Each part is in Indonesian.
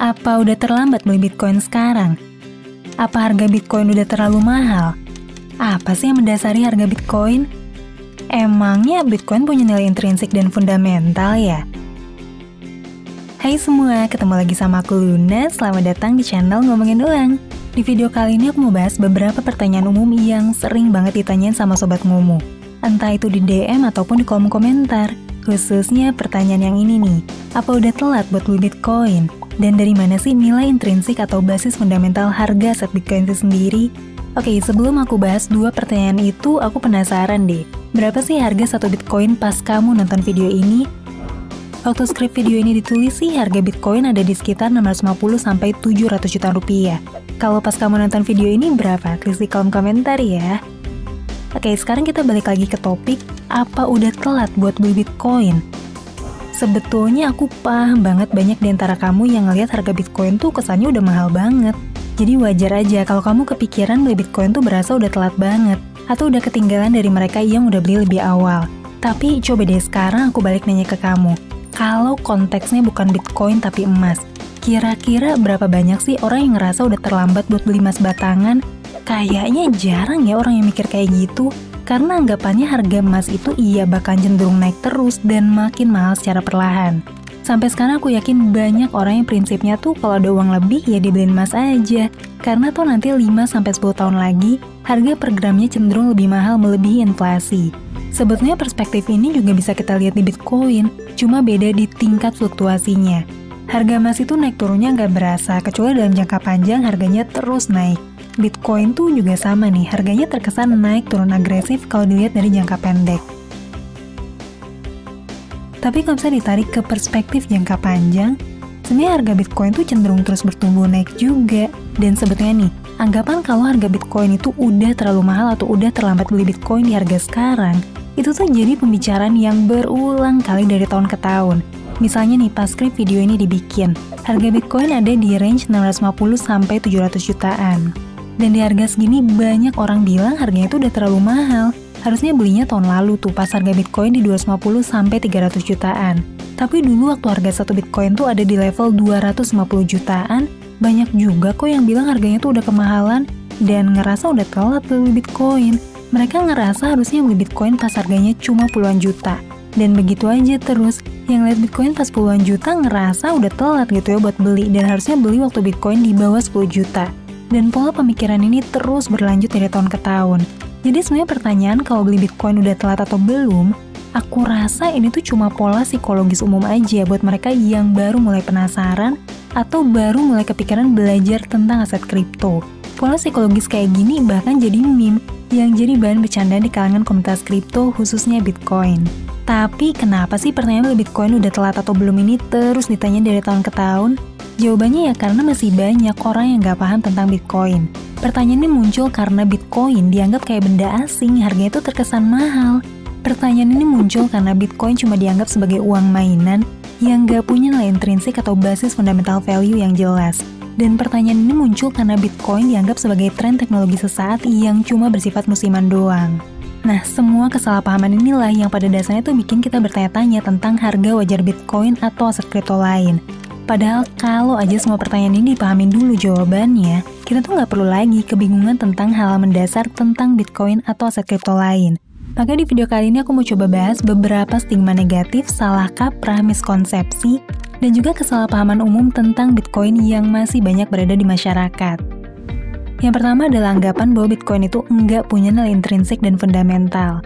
Apa udah terlambat beli Bitcoin sekarang? Apa harga Bitcoin udah terlalu mahal? Apa sih yang mendasari harga Bitcoin? Emangnya Bitcoin punya nilai intrinsik dan fundamental ya? Hai semua, ketemu lagi sama aku Luna. Selamat datang di channel Ngomongin Uang. Di video kali ini aku mau bahas beberapa pertanyaan umum yang sering banget ditanyain sama Sobat Ngomo. Entah itu di DM ataupun di kolom komentar. Khususnya pertanyaan yang ini nih, apa udah telat buat beli Bitcoin? Dan dari mana sih nilai intrinsik atau basis fundamental harga aset Bitcoin itu sendiri? Oke, sebelum aku bahas dua pertanyaan itu, aku penasaran deh. Berapa sih harga satu Bitcoin pas kamu nonton video ini? Waktu skrip video ini ditulis sih, harga Bitcoin ada di sekitar 650-700 juta rupiah. Kalau pas kamu nonton video ini berapa? Tulis di kolom komentar ya. Oke, sekarang kita balik lagi ke topik, apa udah telat buat beli Bitcoin? Sebetulnya aku paham banget banyak di antara kamu yang ngelihat harga Bitcoin tuh kesannya udah mahal banget. Jadi wajar aja kalau kamu kepikiran beli Bitcoin tuh berasa udah telat banget, atau udah ketinggalan dari mereka yang udah beli lebih awal. Tapi coba deh sekarang aku balik nanya ke kamu. Kalau konteksnya bukan Bitcoin tapi emas, kira-kira berapa banyak sih orang yang ngerasa udah terlambat buat beli emas batangan? Kayaknya jarang ya orang yang mikir kayak gitu, karena anggapannya harga emas itu iya bakal cenderung naik terus dan makin mahal secara perlahan. Sampai sekarang aku yakin banyak orang yang prinsipnya tuh kalau ada uang lebih ya dibeliin emas aja, karena tuh nanti 5-10 tahun lagi, harga per gramnya cenderung lebih mahal melebihi inflasi. Sebetulnya perspektif ini juga bisa kita lihat di Bitcoin, cuma beda di tingkat fluktuasinya. Harga emas itu naik turunnya nggak berasa, kecuali dalam jangka panjang harganya terus naik. Bitcoin tuh juga sama nih, harganya terkesan naik turun agresif kalau dilihat dari jangka pendek. Tapi kalau bisa ditarik ke perspektif jangka panjang, sebenarnya harga Bitcoin tuh cenderung terus bertumbuh naik juga. Dan sebetulnya nih, anggapan kalau harga Bitcoin itu udah terlalu mahal atau udah terlambat beli Bitcoin di harga sekarang, itu tuh jadi pembicaraan yang berulang kali dari tahun ke tahun. Misalnya nih, pas skrip video ini dibikin, harga Bitcoin ada di range 650-700 jutaan. Dan di harga segini banyak orang bilang harganya itu udah terlalu mahal. Harusnya belinya tahun lalu tuh pas harga Bitcoin di 250-300 jutaan. Tapi dulu waktu harga satu Bitcoin tuh ada di level 250 jutaan, banyak juga kok yang bilang harganya tuh udah kemahalan dan ngerasa udah telat beli Bitcoin. Mereka ngerasa harusnya beli Bitcoin pas harganya cuma puluhan juta. Dan begitu aja terus, yang lihat Bitcoin pas puluhan juta ngerasa udah telat gitu ya buat beli, dan harusnya beli waktu Bitcoin di bawah 10 juta. Dan pola pemikiran ini terus berlanjut dari tahun ke tahun. Jadi sebenarnya pertanyaan kalau beli Bitcoin udah telat atau belum, aku rasa ini tuh cuma pola psikologis umum aja buat mereka yang baru mulai penasaran atau baru mulai kepikiran belajar tentang aset kripto. Pola psikologis kayak gini bahkan jadi meme yang jadi bahan bercandaan di kalangan komunitas kripto khususnya Bitcoin. Tapi kenapa sih pertanyaan beli Bitcoin udah telat atau belum ini terus ditanya dari tahun ke tahun? Jawabannya ya karena masih banyak orang yang gak paham tentang Bitcoin. Pertanyaan ini muncul karena Bitcoin dianggap kayak benda asing, harganya itu terkesan mahal. Pertanyaan ini muncul karena Bitcoin cuma dianggap sebagai uang mainan yang gak punya nilai intrinsik atau basis fundamental value yang jelas. Dan pertanyaan ini muncul karena Bitcoin dianggap sebagai tren teknologi sesaat yang cuma bersifat musiman doang. Nah, semua kesalahpahaman inilah yang pada dasarnya tuh bikin kita bertanya-tanya tentang harga wajar Bitcoin atau aset kripto lain. Padahal kalau aja semua pertanyaan ini dipahamin dulu jawabannya, kita tuh nggak perlu lagi kebingungan tentang hal mendasar tentang Bitcoin atau aset kripto lain. Maka di video kali ini aku mau coba bahas beberapa stigma negatif, salah kaprah, miskonsepsi, dan juga kesalahpahaman umum tentang Bitcoin yang masih banyak berada di masyarakat. Yang pertama adalah anggapan bahwa Bitcoin itu nggak punya nilai intrinsik dan fundamental.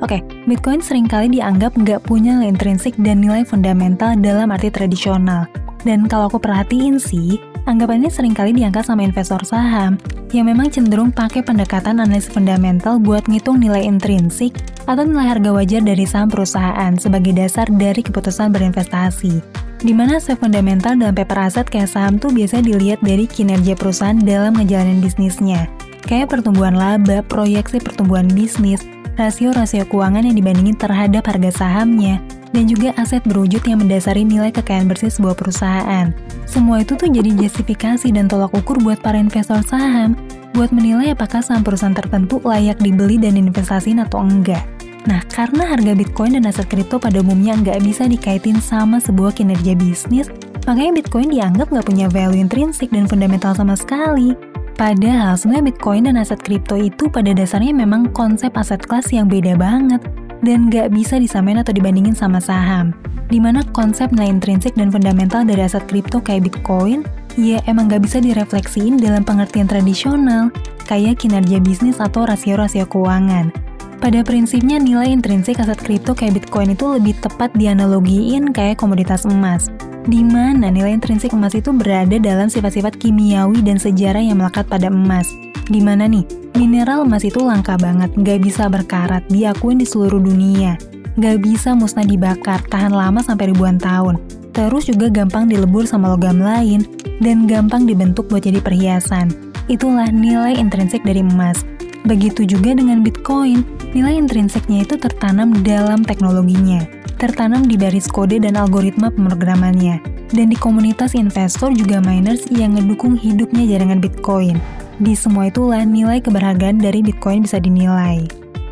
Oke, Bitcoin seringkali dianggap nggak punya nilai intrinsik dan nilai fundamental dalam arti tradisional. Dan kalau aku perhatiin sih, anggapan ini seringkali diangkat sama investor saham yang memang cenderung pakai pendekatan analisis fundamental buat ngitung nilai intrinsik atau nilai harga wajar dari saham perusahaan sebagai dasar dari keputusan berinvestasi. Di mana aspek fundamental dalam paper aset kayak saham tuh biasanya dilihat dari kinerja perusahaan dalam ngejalanin bisnisnya. Kayak pertumbuhan laba, proyeksi pertumbuhan bisnis, rasio-rasio keuangan yang dibandingin terhadap harga sahamnya, dan juga aset berwujud yang mendasari nilai kekayaan bersih sebuah perusahaan. Semua itu tuh jadi justifikasi dan tolak ukur buat para investor saham, buat menilai apakah saham perusahaan tertentu layak dibeli dan diinvestasiin atau enggak. Nah, karena harga Bitcoin dan aset kripto pada umumnya nggak bisa dikaitin sama sebuah kinerja bisnis, Makanya Bitcoin dianggap nggak punya value intrinsik dan fundamental sama sekali. Padahal sebenarnya Bitcoin dan aset kripto itu pada dasarnya memang konsep aset kelas yang beda banget dan nggak bisa disamain atau dibandingin sama saham. Dimana konsep nilai intrinsik dan fundamental dari aset kripto kayak Bitcoin, ya emang nggak bisa direfleksiin dalam pengertian tradisional, kayak kinerja bisnis atau rasio-rasio keuangan. Pada prinsipnya nilai intrinsik aset kripto kayak Bitcoin itu lebih tepat dianalogiin kayak komoditas emas, di mana nilai intrinsik emas itu berada dalam sifat-sifat kimiawi dan sejarah yang melekat pada emas. Di mana nih, mineral emas itu langka banget, nggak bisa berkarat, diakuin di seluruh dunia. Nggak bisa musnah dibakar, tahan lama sampai ribuan tahun. Terus juga gampang dilebur sama logam lain, dan gampang dibentuk buat jadi perhiasan. Itulah nilai intrinsik dari emas. Begitu juga dengan Bitcoin, nilai intrinsiknya itu tertanam dalam teknologinya, tertanam di baris kode dan algoritma pemrogramannya, dan di komunitas investor juga miners yang ngedukung hidupnya jaringan Bitcoin. Di semua itulah nilai keberhargaan dari Bitcoin bisa dinilai.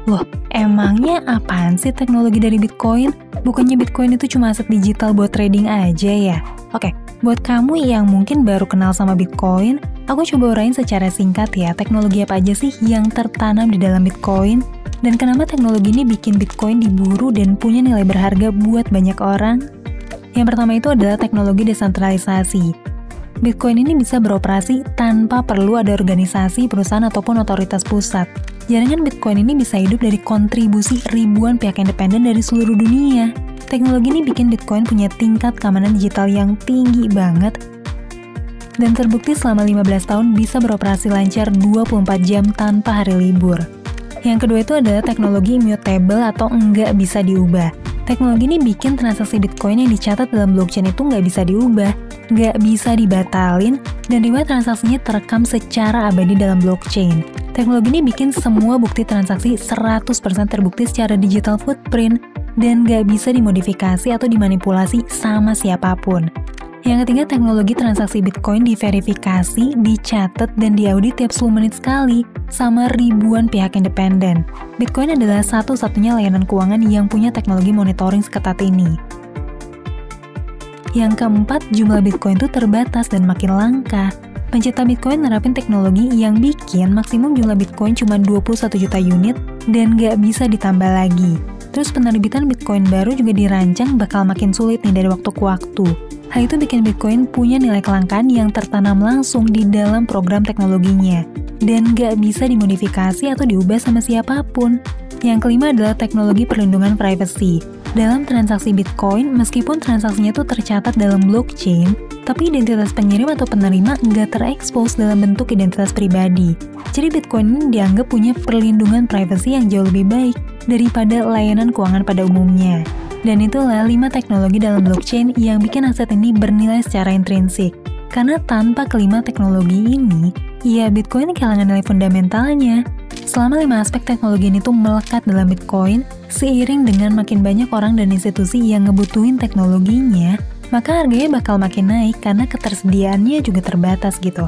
Loh, emangnya apaan sih teknologi dari Bitcoin? Bukannya Bitcoin itu cuma aset digital buat trading aja ya? Oke, buat kamu yang mungkin baru kenal sama Bitcoin, aku coba uraiin secara singkat ya, teknologi apa aja sih yang tertanam di dalam Bitcoin, dan kenapa teknologi ini bikin Bitcoin diburu dan punya nilai berharga buat banyak orang. Yang pertama itu adalah teknologi desentralisasi. Bitcoin ini bisa beroperasi tanpa perlu ada organisasi, perusahaan, ataupun otoritas pusat. Jaringan Bitcoin ini bisa hidup dari kontribusi ribuan pihak independen dari seluruh dunia. Teknologi ini bikin Bitcoin punya tingkat keamanan digital yang tinggi banget, dan terbukti selama 15 tahun bisa beroperasi lancar 24 jam tanpa hari libur. Yang kedua itu adalah teknologi immutable atau nggak bisa diubah. Teknologi ini bikin transaksi Bitcoin yang dicatat dalam blockchain itu nggak bisa diubah, nggak bisa dibatalin, dan riwayat transaksinya terekam secara abadi dalam blockchain. Teknologi ini bikin semua bukti transaksi 100% terbukti secara digital footprint, dan nggak bisa dimodifikasi atau dimanipulasi sama siapapun. Yang ketiga, teknologi transaksi Bitcoin diverifikasi, dicatat, dan diaudit tiap 10 menit sekali sama ribuan pihak independen. Bitcoin adalah satu-satunya layanan keuangan yang punya teknologi monitoring seketat ini. Yang keempat, jumlah Bitcoin itu terbatas dan makin langka. Pencipta Bitcoin nerapin teknologi yang bikin maksimum jumlah Bitcoin cuma 21 juta unit dan nggak bisa ditambah lagi. Terus penerbitan Bitcoin baru juga dirancang bakal makin sulit nih dari waktu ke waktu. Hal itu bikin Bitcoin punya nilai kelangkaan yang tertanam langsung di dalam program teknologinya, dan nggak bisa dimodifikasi atau diubah sama siapapun. Yang kelima adalah teknologi perlindungan privacy. Dalam transaksi Bitcoin, meskipun transaksinya itu tercatat dalam blockchain, tapi identitas pengirim atau penerima nggak terekspos dalam bentuk identitas pribadi. Jadi Bitcoin ini dianggap punya perlindungan privacy yang jauh lebih baik daripada layanan keuangan pada umumnya. Dan itulah 5 teknologi dalam blockchain yang bikin aset ini bernilai secara intrinsik. Karena tanpa kelima teknologi ini, ya Bitcoin kehilangan nilai fundamentalnya. Selama 5 aspek teknologi ini tuh melekat dalam Bitcoin, seiring dengan makin banyak orang dan institusi yang ngebutuhin teknologinya, maka harganya bakal makin naik karena ketersediaannya juga terbatas gitu.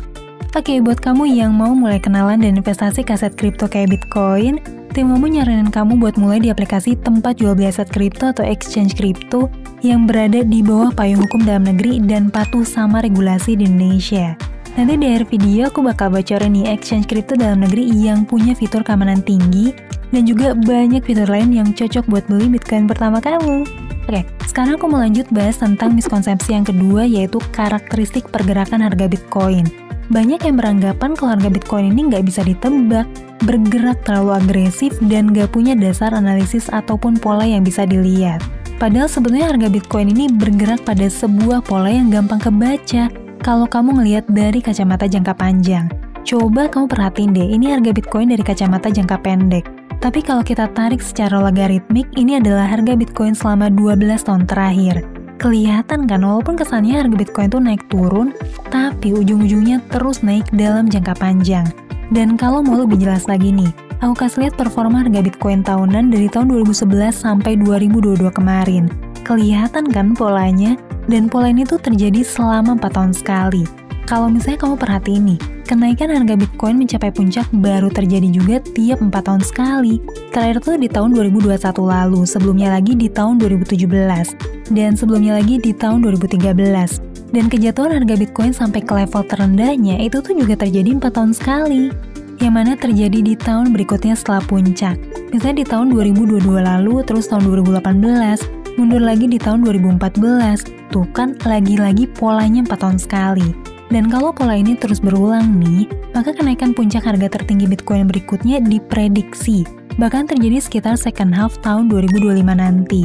Oke, buat kamu yang mau mulai kenalan dan investasi ke aset kripto kayak Bitcoin, tim kamu nyaranin kamu buat mulai di aplikasi tempat jual beli aset kripto atau exchange kripto yang berada di bawah payung hukum dalam negeri dan patuh sama regulasi di Indonesia. Nanti di akhir video aku bakal bocorin nih exchange kripto dalam negeri yang punya fitur keamanan tinggi dan juga banyak fitur lain yang cocok buat beli Bitcoin pertama kamu. Oke, sekarang aku mau lanjut bahas tentang miskonsepsi yang kedua, yaitu karakteristik pergerakan harga Bitcoin. Banyak yang beranggapan kalau harga Bitcoin ini nggak bisa ditebak, bergerak terlalu agresif, dan nggak punya dasar analisis ataupun pola yang bisa dilihat. Padahal sebetulnya harga Bitcoin ini bergerak pada sebuah pola yang gampang kebaca kalau kamu ngelihat dari kacamata jangka panjang. Coba kamu perhatiin deh, ini harga Bitcoin dari kacamata jangka pendek. Tapi kalau kita tarik secara logaritmik, ini adalah harga Bitcoin selama 12 tahun terakhir. Kelihatan kan, walaupun kesannya harga Bitcoin tuh naik turun, tapi ujung-ujungnya terus naik dalam jangka panjang. Dan kalau mau lebih jelas lagi nih, aku kasih lihat performa harga Bitcoin tahunan dari tahun 2011 sampai 2022 kemarin. Kelihatan kan polanya? Dan pola ini tuh terjadi selama 4 tahun sekali. Kalau misalnya kamu perhatiin nih, kenaikan harga Bitcoin mencapai puncak baru terjadi juga tiap 4 tahun sekali. Terakhir tuh di tahun 2021 lalu, sebelumnya lagi di tahun 2017, dan sebelumnya lagi di tahun 2013. Dan kejatuhan harga Bitcoin sampai ke level terendahnya itu tuh juga terjadi 4 tahun sekali. Yang mana terjadi di tahun berikutnya setelah puncak. Misalnya di tahun 2022 lalu, terus tahun 2018, mundur lagi di tahun 2014. Tuh kan lagi-lagi polanya 4 tahun sekali. Dan kalau pola ini terus berulang nih, maka kenaikan puncak harga tertinggi Bitcoin berikutnya diprediksi bahkan terjadi sekitar second half tahun 2025 nanti.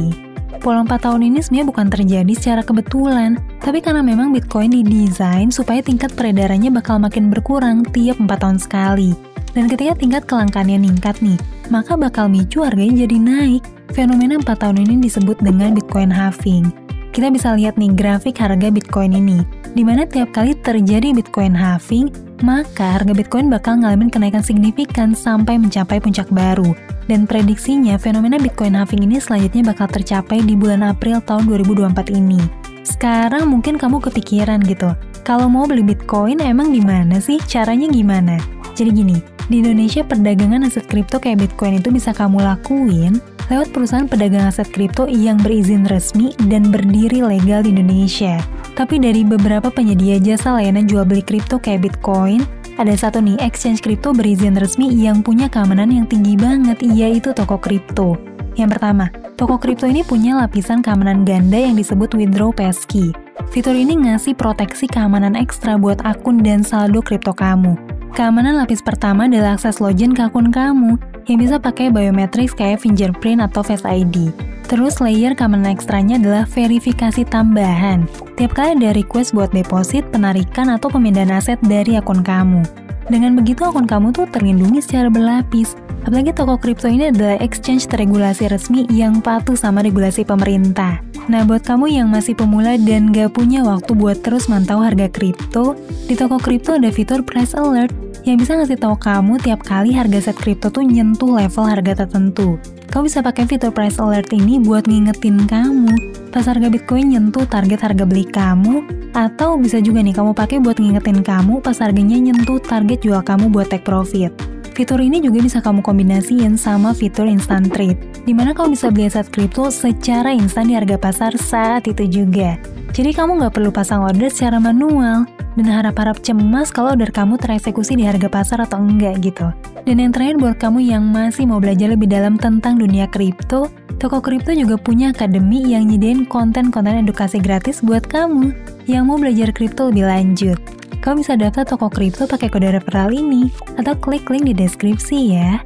Pola 4 tahun ini sebenarnya bukan terjadi secara kebetulan, tapi karena memang Bitcoin didesain supaya tingkat peredarannya bakal makin berkurang tiap 4 tahun sekali. Dan ketika tingkat kelangkaannya meningkat nih, maka bakal micu harganya jadi naik. Fenomena 4 tahun ini disebut dengan Bitcoin halving. Kita bisa lihat nih grafik harga Bitcoin ini, di mana tiap kali terjadi Bitcoin halving, maka harga Bitcoin bakal ngalamin kenaikan signifikan sampai mencapai puncak baru. Dan prediksinya fenomena Bitcoin halving ini selanjutnya bakal tercapai di bulan April tahun 2024 ini. Sekarang mungkin kamu kepikiran gitu, kalau mau beli Bitcoin emang gimana sih? Caranya gimana? Jadi gini, di Indonesia perdagangan aset kripto kayak Bitcoin itu bisa kamu lakuin lewat perusahaan pedagang aset kripto yang berizin resmi dan berdiri legal di Indonesia. Tapi dari beberapa penyedia jasa layanan jual beli kripto kayak Bitcoin, ada satu nih exchange kripto berizin resmi yang punya keamanan yang tinggi banget, yaitu toko kripto. Yang pertama, toko kripto ini punya lapisan keamanan ganda yang disebut Withdraw Passkey. Fitur ini ngasih proteksi keamanan ekstra buat akun dan saldo kripto kamu. Keamanan lapis pertama adalah akses login ke akun kamu, yang bisa pakai biometris kayak fingerprint atau Face ID. Terus layer keamanan ekstranya adalah verifikasi tambahan. Tiap kali ada request buat deposit, penarikan, atau pemindahan aset dari akun kamu. Dengan begitu akun kamu tuh terlindungi secara berlapis. Apalagi toko kripto ini adalah exchange teregulasi resmi yang patuh sama regulasi pemerintah. Nah buat kamu yang masih pemula dan gak punya waktu buat terus mantau harga kripto, di toko kripto ada fitur price alert yang bisa ngasih tahu kamu tiap kali harga set kripto tuh nyentuh level harga tertentu. Kamu bisa pakai fitur price alert ini buat ngingetin kamu pas harga Bitcoin nyentuh target harga beli kamu, atau bisa juga nih kamu pakai buat ngingetin kamu pas harganya nyentuh target jual kamu buat take profit. Fitur ini juga bisa kamu kombinasiin sama fitur instant trade, dimana kamu bisa beli aset kripto secara instan di harga pasar saat itu juga. Jadi kamu nggak perlu pasang order secara manual, dan harap-harap cemas kalau order kamu tereksekusi di harga pasar atau enggak gitu. Dan yang terakhir buat kamu yang masih mau belajar lebih dalam tentang dunia kripto, toko kripto juga punya akademi yang nyediain konten-konten edukasi gratis buat kamu yang mau belajar kripto lebih lanjut. Kamu bisa daftar toko kripto pakai kode referral ini, atau klik link di deskripsi ya.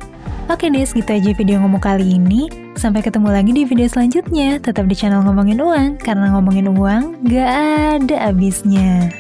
Oke deh, segitu aja video ngomong kali ini. Sampai ketemu lagi di video selanjutnya. Tetap di channel Ngomongin Uang, karena ngomongin uang gak ada habisnya.